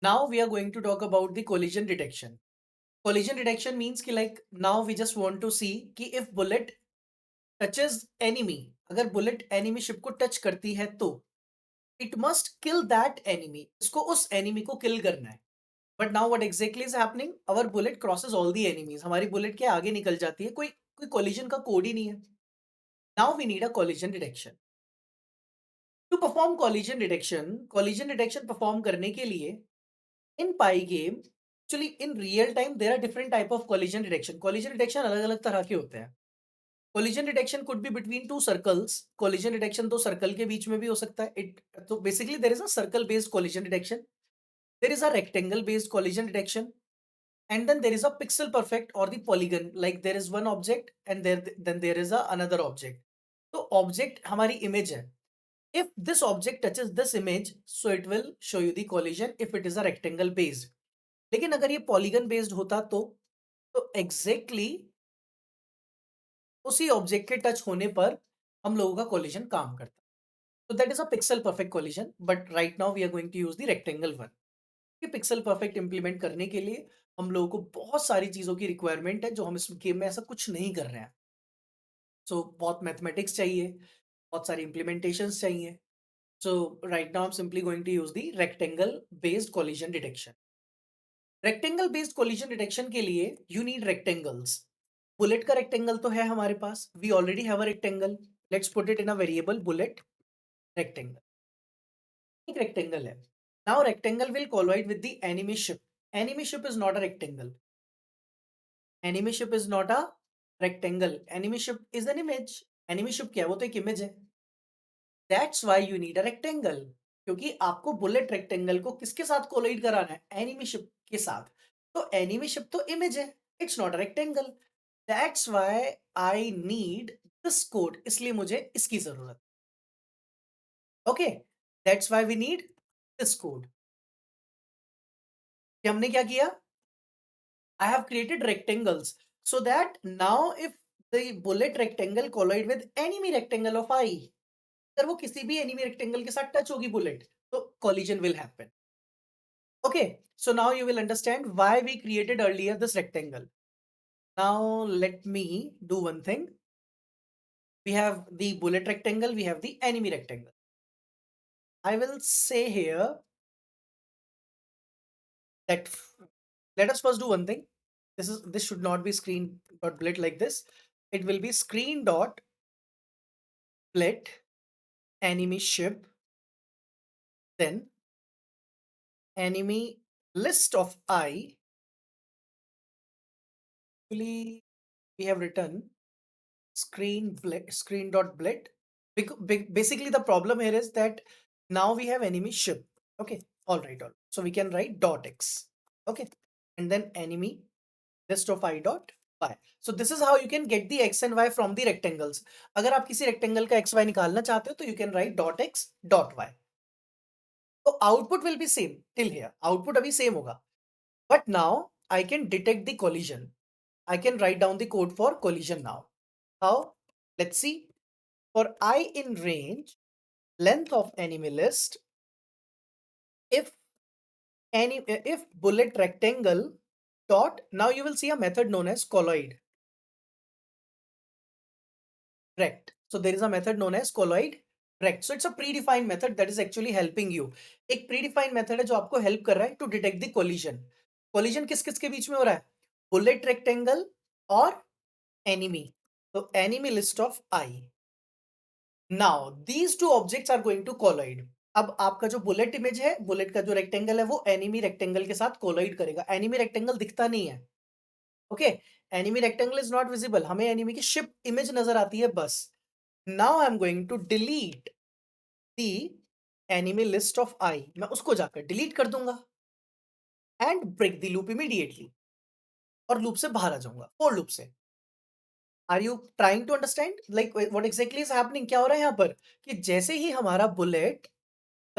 Now we are going to talk about the collision detection. Collision detection means कि like now we just want to see कि if bullet touches enemy, अगर bullet enemy ship को touch करती है तो it must kill that enemy. इसको उस enemy को kill करना है. But now what exactly is happening? Our bullet crosses all the enemies. हमारी bullet के आगे निकल जाती है. कोई collision का code ही नहीं है. Now we need a collision detection. To perform collision detection perform करने के लिए in Pygame, actually in real time there are different type of collision detection. Collision detection अलग-अलग तरह के होते हैं. Collision detection could be between two circles. Collision detection तो circle के बीच में भी हो सकता है. तो basically there is a circle based collision detection. There is a rectangle based collision detection. And then there is a pixel perfect or the polygon, like there is one object and then there is a another object. तो object हमारी image है. If this object touches this image, so it will show you the collision if it is a rectangle based. लेकिन अगर ये polygon based होता तो exactly उसी object के टच होने पर हम लोगों का कोलिजन काम करता. तो that is a pixel perfect collision, but right now we are going to use the rectangle one. कि पिक्सल परफेक्ट इंप्लीमेंट करने के लिए हम लोगों को बहुत सारी चीजों की रिक्वायरमेंट है जो हम इस गेम में ऐसा कुछ नहीं कर रहे हैं. सो बहुत मैथमेटिक्स चाहिए, बहुत सारी इंप्लीमेंटेशंस चाहिए. So right now I am simply going to use the rectangle based collision detection. Rectangle based collision detection के लिए यू नीड रेक्टेंगल्स. बुलेट का रेक्टेंगल तो है हमारे पास. We already have a rectangle. Let's put it in a variable bullet rectangle. एक rectangle है. Now rectangle will collide with the enemy ship. Enemy ship is not a rectangle. Enemy ship is not a rectangle. Enemy ship is an image. Enemy ship क्या है? वो तो एक image है. That's why you need a rectangle. क्योंकि आपको bullet rectangle को किसके साथ कोलाइड कराना है? एनिमी शिप के साथ. तो एनिमी शिप तो इमेज है. It's not a rectangle. That's why I need this code. इसलिए मुझे इसकी जरूरत. Okay, that's why we need this code. कि हमने क्या किया? I have created rectangles so that now if the bullet rectangle collide with enemy rectangle of I, अगर वो किसी भी enemy rectangle के साथ टच होगी बुलेट, तो collision will happen. Okay, so now you will understand why we created earlier this rectangle. Now let me do one thing. We have the bullet rectangle, we have the enemy rectangle. I will say here that let us first do one thing. This should not be screen dot bullet like this. It will be screen dot bullet enemy ship, then enemy list of I. Actually, we have written screen dot bullet. Basically, the problem here is that now we have enemy ship. Okay, all right, all. So we can write dot x. Okay, and then enemy list of I dot y. So this is how you can get the x and y from the rectangles. अगर आप किसी rectangle का x y निकालना चाहते हो तो you can write dot x dot y. तो output will be same till here. Output अभी same होगा. But now I can detect the collision. I can write down the code for collision now. How? Let's see. For I in range, length of enemy list, if if bullet rectangle dot, now you will see a method known as colloid rect. So there is a method known as colloid rect. So it's a predefined method that is actually helping you. एक predefined method है जो आपको help कर रहा है to detect the collision. Collision किस किस के बीच में हो रहा है? Bullet rectangle और enemy. So enemy list of I. Now these two objects are going to collide. अब आपका जो बुलेट इमेज है, बुलेट का जो रेक्टेंगल है वो एनिमी रेक्टेंगल के साथ कोलाइड करेगा. एनिमी रेक्टेंगल दिखता नहीं है. Okay, enemy rectangle is not visible. हमें एनिमी की शिप इमेज नजर आती है बस. Now I am going to delete the enemy list of I. मैं उसको जाकर डिलीट कर दूंगा and break the loop immediately. और लूप से बाहर आ जाऊंगा, फॉर लूप से. Are you trying to understand like what exactly is happening? क्या हो रहा है यहाँ पर? कि जैसे ही हमारा बुलेट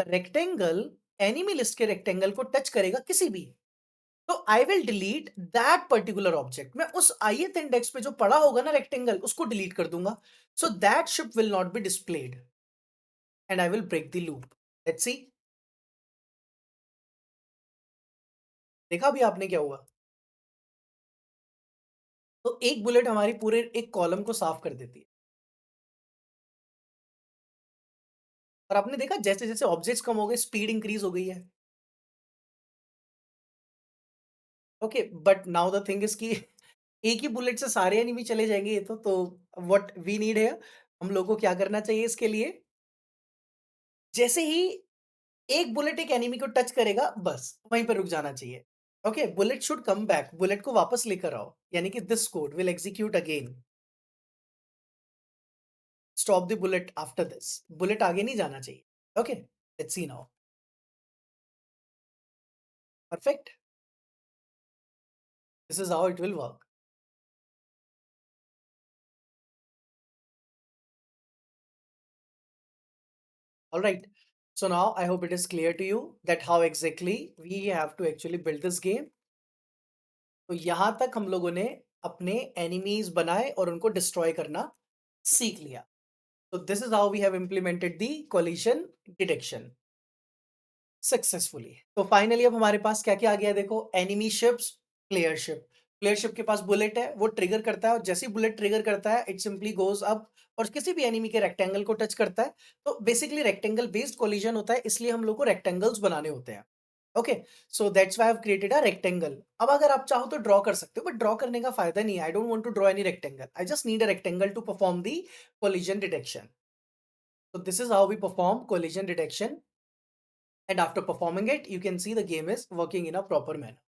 रेक्टेंगल एनिमी लिस्ट के रेक्टेंगल को टच करेगा किसी भी, तो I will delete that particular object. मैं उस ith इंडेक्स पे जो पड़ा होगा ना रेक्टेंगल, उसको डिलीट कर दूंगा. So that ship will not be displayed and I will break the loop. Let's see. देखा अभी आपने क्या हुआ? तो एक बुलेट हमारी पूरे एक कॉलम को साफ कर देती है। और आपने देखा जैसे-जैसे ऑब्जेक्ट्स कम हो गए, स्पीड इंक्रीज़ हो गई है। Okay, but now the thing is कि एक ही बुलेट से सारे एनिमी चले जाएँगे ये तो व्हाट वी नीड हियर, हम लोगों को क्या करना चाहिए इसके लिए? जैसे ही एक बुलेट एक एनिमी को टच करेगा, बस वहीं पे रुक जाना चाहिए। Okay, bullet should come back, bullet को वापस लेकर आओ, यानी कि this code will execute again, stop the bullet after this, bullet आगे नहीं जाना चाहिए। Okay, let's see now, perfect, this is how it will work. Alright, so now I hope it is clear to you that how exactly we have to actually build this game. तो यहाँ तक हम लोगों ने अपने enemies बनाए और उनको डिस्ट्रॉय करना सीख लिया। So this is how we have implemented the collision detection successfully. तो फाइनली अब हमारे पास क्या-क्या आ गया देखो, enemy ships, player ship. Player ship के पास बुलेट है, वो ट्रिगर करता है और जैसे ही बुलेट ट्रिगर करता है, इट सिंपली गोज़ अप और किसी भी एनिमी के रेक्टेंगल को टच करता है। तो बेसिकली रेक्टेंगल बेस्ड कोलिजन होता है, इसलिए हम लोग को रेक्टेंगल्स बनाने होते हैं। Okay, so that's why I have created a rectangle. अब अगर आप चाहो तो ड्रॉ कर सकते हो, बट ड्रॉ करने का फायदा नहीं है। I don't want to draw any rectangle. I just need a rectangle to perform the collision detection. So this is how we perform collision detection, and after performing it, you can see the game is working in a proper manner.